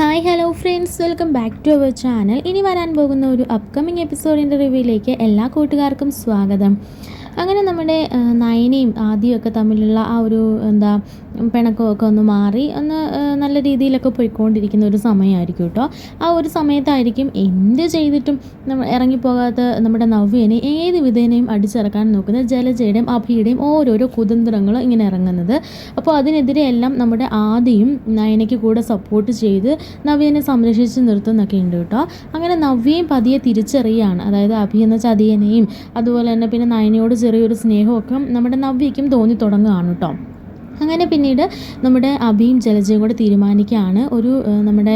Hi hello friends, welcome back to our channel. ഇനി വരാൻ പോകുന്ന ഒരു അപ്കമിങ് എപ്പിസോഡിൻ്റെ റിവ്യൂയിലേക്ക് എല്ലാ കൂട്ടുകാർക്കും സ്വാഗതം. അങ്ങനെ നമ്മുടെ നയനയും ആദിയൊക്കെ തമ്മിലുള്ള ആ ഒരു പിണക്കമൊക്കെ ഒന്ന് മാറി നല്ല രീതിയിലൊക്കെ പോയിക്കൊണ്ടിരിക്കുന്ന ഒരു സമയമായിരിക്കും കേട്ടോ. ആ ഒരു സമയത്തായിരിക്കും എന്ത് ചെയ്തിട്ടും ഇറങ്ങിപ്പോകാത്ത നമ്മുടെ നവ്യനെ ഏത് വിധേനയും അടിച്ചിറക്കാൻ നോക്കുന്ന ജലജയുടെയും അഭിയുടെയും ഓരോരോ കുതന്ത്രങ്ങൾ ഇങ്ങനെ ഇറങ്ങുന്നത്. അപ്പോൾ അതിനെതിരെ എല്ലാം നമ്മുടെ ആദിയും നയനയ്ക്ക് കൂടെ സപ്പോർട്ട് ചെയ്ത് നവ്യനെ സംരക്ഷിച്ച് നിർത്തുന്നൊക്കെ ഉണ്ട് കേട്ടോ. അങ്ങനെ നവ്യയും പതിയെ തിരിച്ചറിയുകയാണ്. അതായത് അഭി എന്ന ചതിയനെയും അതുപോലെ തന്നെ പിന്നെ നയനയോട് ചെറിയൊരു സ്നേഹമൊക്കെ നമ്മുടെ നവ്യയ്ക്കും തോന്നി തുടങ്ങുകയാണ് കേട്ടോ. അങ്ങനെ പിന്നീട് നമ്മുടെ അഭിയും ജലജയും കൂടെ തീരുമാനിക്കുകയാണ് നമ്മുടെ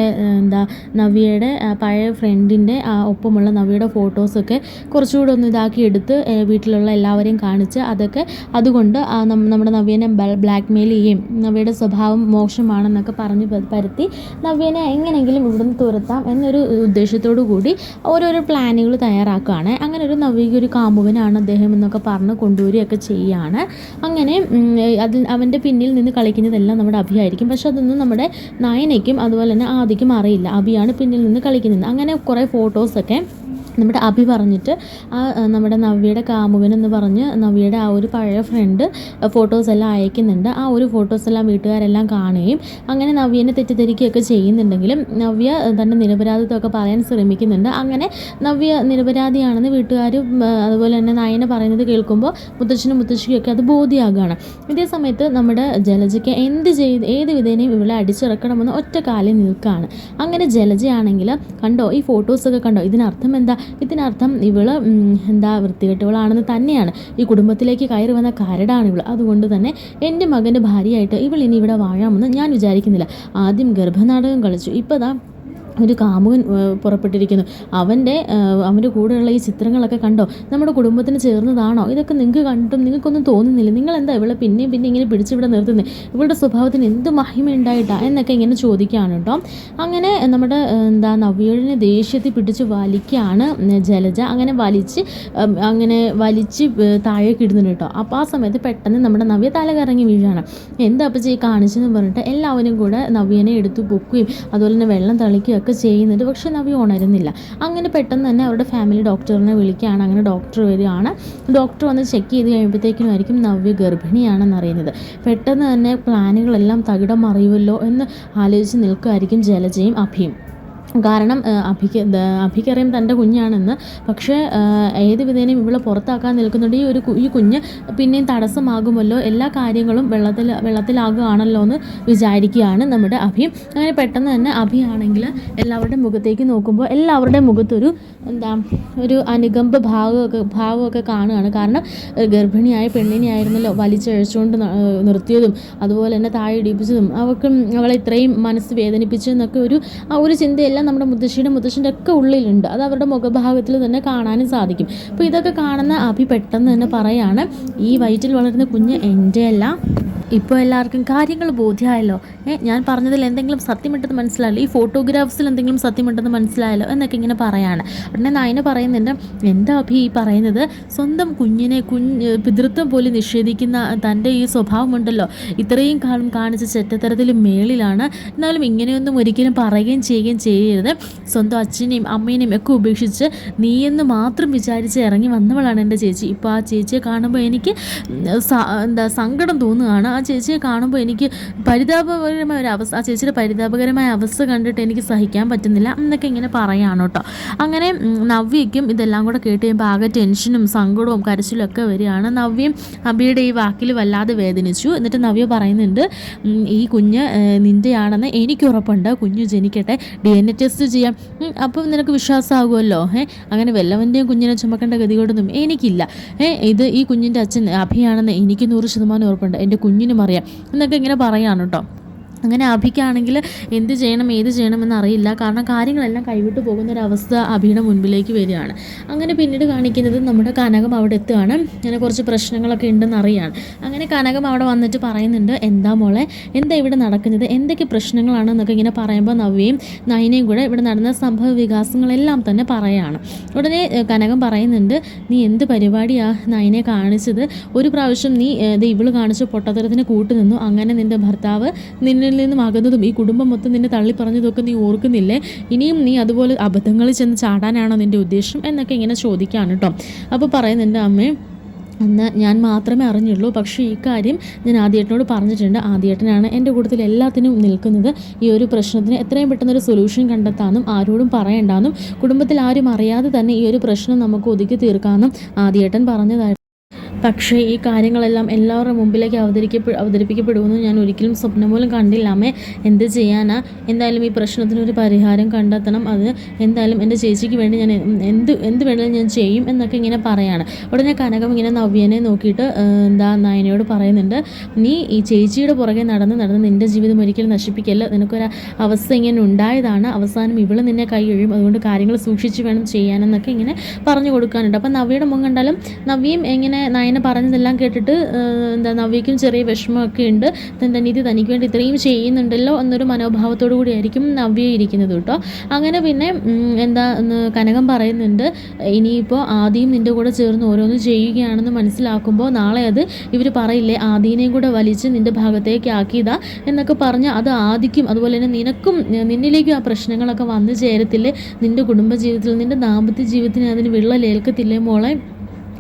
നവ്യയുടെ പഴയ ഫ്രണ്ടിൻ്റെ ഒപ്പമുള്ള നവ്യയുടെ ഫോട്ടോസൊക്കെ കുറച്ചുകൂടെ ഒന്ന് ഇതാക്കി എടുത്ത് വീട്ടിലുള്ള എല്ലാവരെയും കാണിച്ച് അതുകൊണ്ട് നമ്മുടെ നവ്യനെ ബ്ലാക്ക് മെയിൽ ചെയ്യുകയും നവ്യയുടെ സ്വഭാവം മോശമാണെന്നൊക്കെ പറഞ്ഞ് പരത്തി നവ്യനെ എങ്ങനെയെങ്കിലും ഇവിടുന്ന് തുരത്താം എന്നൊരു ഉദ്ദേശത്തോടു കൂടി ഓരോരോ പ്ലാനുകൾ തയ്യാറാക്കുകയാണ്. അങ്ങനെ ഒരു നവ്യയ്ക്കൊരു കാമുകനാണ് അദ്ദേഹം എന്നൊക്കെ പറഞ്ഞ് കൊണ്ടുവരികയൊക്കെ ചെയ്യുകയാണ്. അങ്ങനെ അവൻ്റെ പിന്നിൽ നിന്ന് കളിക്കുന്നതെല്ലാം നമ്മുടെ അഭിയായിരിക്കും. പക്ഷെ അതൊന്നും നമ്മുടെ നയനയ്ക്കും അതുപോലെ തന്നെ ആദിക്കും അറിയില്ല. അഭിയാണ് പിന്നിൽ നിന്ന് കളിക്കുന്നത്. അങ്ങനെ കുറേ ഫോട്ടോസൊക്കെ നമ്മുടെ അഭി പറഞ്ഞിട്ട് നമ്മുടെ നവ്യയുടെ കാമുകനെന്ന് പറഞ്ഞ് നവ്യയുടെ ആ ഒരു പഴയ ഫ്രണ്ട് ഫോട്ടോസ് എല്ലാം അയക്കുന്നുണ്ട്. ആ ഒരു ഫോട്ടോസ് എല്ലാം വീട്ടുകാരെല്ലാം കാണുകയും അങ്ങനെ നവ്യനെ തെറ്റിദ്ധരിക്കുകയൊക്കെ ചെയ്യുന്നുണ്ടെങ്കിലും നവ്യ തൻ്റെ നിരപരാധിത്വമൊക്കെ പറയാൻ ശ്രമിക്കുന്നുണ്ട്. അങ്ങനെ നവ്യ നിരപരാധിയാണെന്ന് വീട്ടുകാരും അതുപോലെ തന്നെ നയന പറയുന്നത് കേൾക്കുമ്പോൾ മുത്തച്ഛനും മുത്തശ്ശിയൊക്കെ അത് ബോധ്യമാകുകയാണ്. ഇതേ സമയത്ത് നമ്മുടെ ജലജയ്ക്ക് ഏത് വിധേനയും ഇവളെ അടിച്ചിറക്കണമെന്ന് ഒറ്റ കാലിൽ നിൽക്കുകയാണ്. അങ്ങനെ ജലജയാണെങ്കിൽ കണ്ടോ ഈ ഫോട്ടോസൊക്കെ കണ്ടോ, ഇതിനർത്ഥം ഇവള് വൃത്തികെട്ടവളാണെന്ന് തന്നെയാണ്. ഈ കുടുംബത്തിലേക്ക് കയറി വന്ന കരടാണ് ഇവൾ. അതുകൊണ്ട് തന്നെ എൻ്റെ മകൻ്റെ ഭാര്യയായിട്ട് ഇവൾ ഇനി ഇവിടെ വാഴാമെന്ന് ഞാൻ വിചാരിക്കുന്നില്ല. ആദ്യം ഗർഭനാടകം കളിച്ചു, ഇപ്പോൾ ഒരു കാമുകൻ പുറപ്പെട്ടിരിക്കുന്നു. അവൻ്റെ കൂടെയുള്ള ഈ ചിത്രങ്ങളൊക്കെ കണ്ടോ, നമ്മുടെ കുടുംബത്തിന് ചേർന്നതാണോ? ഇതൊക്കെ നിങ്ങൾക്ക് കണ്ടിട്ടും നിങ്ങൾക്കൊന്നും തോന്നുന്നില്ല? നിങ്ങളെന്താ ഇവളെ പിന്നെയും ഇങ്ങനെ പിടിച്ചിവിടെ നിർത്തുന്നത്? ഇവളുടെ സ്വഭാവത്തിന് എന്ത് മഹിമ ഉണ്ടായിട്ടാ എന്നൊക്കെ ഇങ്ങനെ ചോദിക്കുകയാണ് കേട്ടോ. അങ്ങനെ നമ്മുടെ നവ്യയുടെ ദേഷ്യത്തിൽ പിടിച്ച് വലിക്കുകയാണ് ജലജ. അങ്ങനെ വലിച്ച് താഴേക്ക് ഇടുന്നുണ്ട് കേട്ടോ. അപ്പോൾ ആ സമയത്ത് പെട്ടെന്ന് നമ്മുടെ നവ്യ തല കറങ്ങി വീഴാണ്. എന്താ അപ്പോൾ കാണിച്ചെന്ന് പറഞ്ഞിട്ട് എല്ലാവരും കൂടെ നവ്യനെ എടുത്തു പൊക്കുകയും അതുപോലെ തന്നെ വെള്ളം തളിക്കുകയും ഒക്കെ ചെയ്യുന്നുണ്ട്. പക്ഷെ നവ്യ ഉണരുന്നില്ല. അങ്ങനെ പെട്ടെന്ന് തന്നെ അവരുടെ ഫാമിലി ഡോക്ടറിനെ വിളിക്കുകയാണ്. അങ്ങനെ ഡോക്ടർ വരികയാണ്. ഡോക്ടർ വന്ന് ചെക്ക് ചെയ്ത് കഴിയുമ്പോഴത്തേക്കിനുമായിരിക്കും നവ്യ ഗർഭിണിയാണെന്ന് അറിയുന്നത്. പെട്ടെന്ന് തന്നെ പ്ലാനുകളെല്ലാം തകിടം മറിയുമല്ലോ എന്ന് ആലോചിച്ച് നിൽക്കുമായിരിക്കും ജലജയും അഭിയും. കാരണം അഭിക്കറിയാം തൻ്റെ കുഞ്ഞാണെന്ന്. പക്ഷേ ഏത് വിധേനയും ഇവളെ പുറത്താക്കാൻ നിൽക്കുന്നുണ്ട്. ഈ കുഞ്ഞ് പിന്നെയും തടസ്സമാകുമല്ലോ, എല്ലാ കാര്യങ്ങളും വെള്ളത്തിലാകുകയാണല്ലോ എന്ന് വിചാരിക്കുകയാണ് നമ്മുടെ അഭി. അങ്ങനെ പെട്ടെന്ന് തന്നെ അഭിയാണെങ്കിൽ എല്ലാവരുടെ മുഖത്തേക്ക് നോക്കുമ്പോൾ എല്ലാവരുടെ മുഖത്തൊരു ഒരു അനുകമ്പ ഭാവമൊക്കെ കാണുകയാണ്. കാരണം ഗർഭിണിയായ പെണ്ണിനെയായിരുന്നല്ലോ വലിച്ചഴച്ചുകൊണ്ട് നിർത്തിയതും അതുപോലെ തന്നെ താഴെ ഇടിപ്പിച്ചതും അവളെ ഇത്രയും മനസ്സ് വേദനിപ്പിച്ചതെന്നൊക്കെ ഒരു ചിന്തയെല്ലാം നമ്മുടെ മുത്തശ്ശൻ്റെ ഒക്കെ ഉള്ളിലുണ്ട്. അത് അവരുടെ മുഖഭാഗത്തിൽ തന്നെ കാണാനും സാധിക്കും. അപ്പോൾ ഇതൊക്കെ കാണുന്ന അഭി പെട്ടെന്ന് തന്നെ പറയാണ്, ഈ വയറ്റിൽ വളരുന്ന കുഞ്ഞ് എൻ്റെ അല്ല. ഇപ്പോൾ എല്ലാവർക്കും കാര്യങ്ങൾ ബോധ്യമായല്ലോ. ഞാൻ പറഞ്ഞതിൽ എന്തെങ്കിലും സത്യമുണ്ടെന്ന് മനസ്സിലായല്ലോ, ഈ ഫോട്ടോഗ്രാഫ്സിൽ എന്തെങ്കിലും സത്യമുണ്ടെന്ന് മനസ്സിലായല്ലോ എന്നൊക്കെ ഇങ്ങനെ പറയാണ്. ഉടനെ നയന പറയുന്നുണ്ട്, എന്താ അഭി ഈ പറയുന്നത്? സ്വന്തം കുഞ്ഞിനെ പിതൃത്വം പോലും നിഷേധിക്കുന്ന തൻ്റെ ഈ സ്വഭാവമുണ്ടല്ലോ, ഇത്രയും കാലം കാണിച്ച ചെറ്റത്തരത്തിലും മേളിലാണ്. എന്നാലും ഇങ്ങനെയൊന്നും ഒരിക്കലും പറയുകയും ചെയ്യുകയും ചെയ്യരുത്. സ്വന്തം അച്ഛനെയും അമ്മേനെയും ഒക്കെ ഉപേക്ഷിച്ച് നീയെന്ന് മാത്രം വിചാരിച്ച് ഇറങ്ങി വന്നവളാണ് എൻ്റെ ചേച്ചി. ഇപ്പോൾ ആ ചേച്ചിയെ കാണുമ്പോൾ എനിക്ക് സങ്കടം തോന്നുകയാണ്. ആ ചേച്ചിയെ കാണുമ്പോൾ എനിക്ക് പരിതാപകരമായ ഒരു അവസ്ഥ, ആ ചേച്ചിയുടെ പരിതാപകരമായ അവസ്ഥ കണ്ടിട്ട് എനിക്ക് സഹിക്കാൻ പറ്റുന്നില്ല എന്നൊക്കെ ഇങ്ങനെ പറയാണ് കേട്ടോ. അങ്ങനെ നവ്യയ്ക്കും ഇതെല്ലാം കൂടെ കേട്ട് കഴിയുമ്പോൾ ആകെ ടെൻഷനും സങ്കടവും കരച്ചിലും ഒക്കെ വരികയാണ്. നവ്യം അഭിയുടെ ഈ വാക്കിൽ വല്ലാതെ വേദനിച്ചു. എന്നിട്ട് നവ്യ പറയുന്നുണ്ട്, ഈ കുഞ്ഞ് നിൻ്റെയാണെന്ന് എനിക്ക് ഉറപ്പുണ്ട്. കുഞ്ഞ് ജനിക്കട്ടെ, DNA ടെസ്റ്റ് ചെയ്യാം, അപ്പം നിനക്ക് വിശ്വാസമാകുമല്ലോ. അങ്ങനെ വല്ലവൻ്റെയും കുഞ്ഞിനെ ചുമക്കേണ്ട ഗതികൊണ്ടൊന്നും എനിക്കില്ല. ഈ കുഞ്ഞിൻ്റെ അച്ഛൻ അഭിയാണെന്ന് എനിക്ക് 100% ഉറപ്പുണ്ട്. എൻ്റെ കുഞ്ഞിനും അറിയാം എന്നൊക്കെ ഇങ്ങനെ പറയാണ് കേട്ടോ. അങ്ങനെ അഭിക്കാണെങ്കിൽ എന്ത് ചെയ്യണം ഏത് ചെയ്യണമെന്നറിയില്ല. കാരണം കാര്യങ്ങളെല്ലാം കൈവിട്ട് പോകുന്നൊരവസ്ഥ അഭിയുടെ മുൻപിലേക്ക് വരികയാണ്. അങ്ങനെ പിന്നീട് കാണിക്കുന്നത് നമ്മുടെ കനകം അവിടെ എത്തുകയാണ്. അങ്ങനെ കുറച്ച് പ്രശ്നങ്ങളൊക്കെ ഉണ്ടെന്ന് അറിയാണ്. അങ്ങനെ കനകം അവിടെ വന്നിട്ട് പറയുന്നുണ്ട്, എന്താ മോളെ, എന്താ ഇവിടെ നടക്കുന്നത്, എന്തൊക്കെ പ്രശ്നങ്ങളാണെന്നൊക്കെ ഇങ്ങനെ പറയുമ്പോൾ നവ്യയും നയനയും കൂടെ ഇവിടെ നടന്ന സംഭവ വികാസങ്ങളെല്ലാം തന്നെ പറയാണ്. ഉടനെ കനകം പറയുന്നുണ്ട്, നീ എന്ത് പരിപാടിയാണ് നയനെ കാണിച്ചത്? ഒരു പ്രാവശ്യം നീ ഇവള് കാണിച്ച പൊട്ടത്തരത്തിന് കൂട്ടുനിന്നു. അങ്ങനെ നിൻ്റെ ഭർത്താവ് നിന്നിൽ നിന്നിൽ നിന്നും അകന്നതും ഈ കുടുംബം മൊത്തം നിന്നെ തള്ളി പറഞ്ഞതൊക്കെ നീ ഓർക്കുന്നില്ലേ? ഇനിയും നീ അതുപോലെ അബദ്ധങ്ങളിൽ ചെന്ന് ചാടാനാണോ നിൻ്റെ ഉദ്ദേശം എന്നൊക്കെ ഇങ്ങനെ ചോദിക്കുകയാണ് കേട്ടോ. അപ്പോൾ പറയുന്നുണ്ട്, അമ്മേ അന്ന് ഞാൻ മാത്രമേ അറിഞ്ഞുള്ളൂ. പക്ഷേ ഈ കാര്യം ഞാൻ ആദിയേട്ടനോട് പറഞ്ഞിട്ടുണ്ട്. ആദിയേട്ടനാണ് എൻ്റെ കൂട്ടത്തിൽ എല്ലാത്തിനും നിൽക്കുന്നത്. ഈ ഒരു പ്രശ്നത്തിന് എത്രയും പെട്ടെന്നൊരു സൊല്യൂഷൻ കണ്ടെത്താനും ആരോടും പറയണ്ടാന്നും കുടുംബത്തിൽ ആരും അറിയാതെ തന്നെ ഈ ഒരു പ്രശ്നം നമുക്ക് ഒതുക്കി തീർക്കാമെന്നും ആദിയേട്ടൻ പറഞ്ഞതായിരുന്നു. പക്ഷേ ഈ കാര്യങ്ങളെല്ലാം എല്ലാവരുടെ മുമ്പിലേക്ക് അവതരിപ്പിക്കപ്പെടുമെന്ന് ഞാൻ ഒരിക്കലും സ്വപ്നം പോലും കണ്ടില്ല അമ്മേ. എന്ത് ചെയ്യാനാ? എന്തായാലും ഈ പ്രശ്നത്തിനൊരു പരിഹാരം കണ്ടെത്തണം. അത് എന്തായാലും എൻ്റെ ചേച്ചിക്ക് വേണ്ടി ഞാൻ എന്ത് വേണമെങ്കിലും ഞാൻ ചെയ്യും എന്നൊക്കെ ഇങ്ങനെ പറയാണ്. ഉടനെ കനകം ഇങ്ങനെ നവ്യനെ നോക്കിയിട്ട് നയനയോട് പറയുന്നുണ്ട്, നീ ഈ ചേച്ചിയുടെ പുറകെ നടന്ന് നിൻ്റെ ജീവിതം ഒരിക്കലും നശിപ്പിക്കല്ല. നിനക്കൊരു അവസ്ഥ ഇങ്ങനെ ഉണ്ടായതാണ്. അവസാനം ഇവള് നിന്നെ കൈ കഴിയും. അതുകൊണ്ട് കാര്യങ്ങൾ സൂക്ഷിച്ച് വേണം ചെയ്യാനെന്നൊക്കെ ഇങ്ങനെ പറഞ്ഞു കൊടുക്കാനുണ്ട്. അപ്പം നവ്യയുടെ മുഖം കണ്ടാലും നവ്യയും ഇങ്ങനെ നയന പറഞ്ഞതെല്ലാം കേട്ടിട്ട് നവ്യയ്ക്കും ചെറിയ വിഷമമൊക്കെ ഉണ്ട്. തൻ്റെ നീതി തനിക്ക് വേണ്ടി ഇത്രയും ചെയ്യുന്നുണ്ടല്ലോ എന്നൊരു മനോഭാവത്തോടു കൂടിയായിരിക്കും നവ്യ ഇരിക്കുന്നത് കേട്ടോ. അങ്ങനെ പിന്നെ കനകം പറയുന്നുണ്ട്, ഇനിയിപ്പോൾ ആദിയും നിൻ്റെ കൂടെ ചേർന്ന് ഓരോന്ന് ചെയ്യുകയാണെന്ന് മനസ്സിലാക്കുമ്പോൾ നാളെ അത് ഇവർ പറയില്ലേ ആദീനെയും കൂടെ വലിച്ച് നിൻ്റെ ഭാഗത്തേക്ക് ആക്കിയതാ എന്നൊക്കെ പറഞ്ഞ് അത് ആദിക്കും അതുപോലെ തന്നെ നിന്നിലേക്കും ആ പ്രശ്നങ്ങളൊക്കെ വന്നു ചേരത്തില്ലേ? നിൻ്റെ കുടുംബജീവിതത്തിൽ നിൻ്റെ ദാമ്പത്യ ജീവിതത്തിന് അതിന് വിള്ളലേൽക്കത്തില്ലേ മോളെ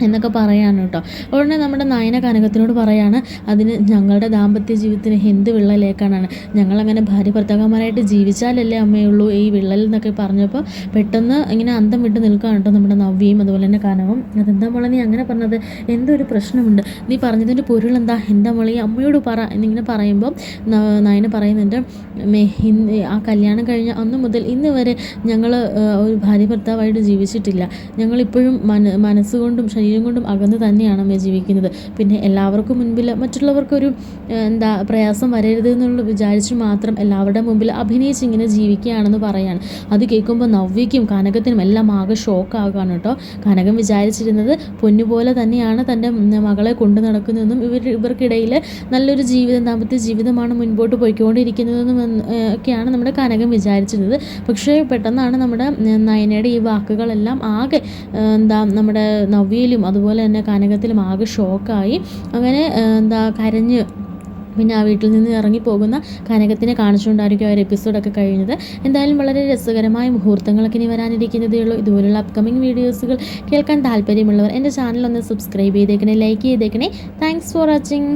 എന്നൊക്കെ പറയാണ് കേട്ടോ. ഉടനെ നമ്മുടെ നയന കനകത്തിനോട് പറയാണ്, അതിന് ഞങ്ങളുടെ ദാമ്പത്യ ജീവിതത്തിന് എന്ത് വിള്ളലേക്കാനാണ്? ഞങ്ങളങ്ങനെ ഭാര്യ ഭർത്താക്കന്മാരായിട്ട് ജീവിച്ചാലല്ലേ അമ്മയുള്ളൂ ഈ വിള്ളൽ എന്നൊക്കെ പറഞ്ഞപ്പോൾ പെട്ടെന്ന് ഇങ്ങനെ അന്തം വിട്ട് നിൽക്കുകയാണ് കേട്ടോ നമ്മുടെ നവ്യയും അതുപോലെ തന്നെ കനവും. അതെന്താ മോളെ നീ അങ്ങനെ പറഞ്ഞത്? എന്തൊരു പ്രശ്നമുണ്ട്? നീ പറഞ്ഞതിൻ്റെ പൊരുളെന്താ? എന്താ മോളെ ഈ അമ്മയോട് പറ എന്നിങ്ങനെ പറയുമ്പോൾ നയന പറയുന്നുണ്ട്, ആ കല്യാണം കഴിഞ്ഞ അന്ന് മുതൽ ഇന്ന് വരെ ഞങ്ങൾ ഒരു ഭാര്യ ഭർത്താവായിട്ട് ജീവിച്ചിട്ടില്ല. ഞങ്ങളിപ്പോഴും മനസ്സുകൊണ്ടും ശരീരം കൊണ്ടും അകന്ന് തന്നെയാണ് അമ്മ ജീവിക്കുന്നത്. പിന്നെ എല്ലാവർക്കും മുൻപിൽ മറ്റുള്ളവർക്കൊരു പ്രയാസം വരരുത് എന്നുള്ള വിചാരിച്ച് മാത്രം എല്ലാവരുടെ മുമ്പിൽ അഭിനയിച്ച് ഇങ്ങനെ ജീവിക്കുകയാണെന്ന് പറയാണ്. അത് കേൾക്കുമ്പോൾ നവ്യയ്ക്കും കനകത്തിനും എല്ലാം ആകെ ഷോക്കാവുകയാണ് കേട്ടോ. കനകം വിചാരിച്ചിരുന്നത് പൊന്നുപോലെ തന്നെയാണ് തൻ്റെ മകളെ കൊണ്ടു നടക്കുന്നതെന്നും ഇവർക്കിടയിൽ നല്ലൊരു ദാമ്പത്യ ജീവിതമാണ് മുൻപോട്ട് പോയിക്കൊണ്ടിരിക്കുന്നതെന്നും ഒക്കെയാണ് നമ്മുടെ കനകം വിചാരിച്ചിരുന്നത്. പക്ഷേ പെട്ടെന്നാണ് നമ്മുടെ നയനയുടെ ഈ വാക്കുകളെല്ലാം ആകെ നമ്മുടെ നവ്യയിലും അതുപോലെ തന്നെ കനകത്തിലും ആകെ ഷോക്കായി. അങ്ങനെ കരഞ്ഞ് പിന്നെ ആ വീട്ടിൽ നിന്ന് ഇറങ്ങിപ്പോകുന്ന കനകത്തിനെ കാണിച്ചുകൊണ്ടായിരിക്കും ആ ഒരു എപ്പിസോഡൊക്കെ കഴിഞ്ഞത്. എന്തായാലും വളരെ രസകരമായ മുഹൂർത്തങ്ങളൊക്കെ ഇനി വരാനിരിക്കുന്നതേ ഉള്ളൂ. ഇതുപോലുള്ള അപ്കമിങ് വീഡിയോസുകൾ കേൾക്കാൻ താല്പര്യമുള്ളവർ എൻ്റെ ചാനൽ ഒന്ന് സബ്സ്ക്രൈബ് ചെയ്തേക്കണേ, ലൈക്ക് ചെയ്തേക്കണേ. Thanks for watching.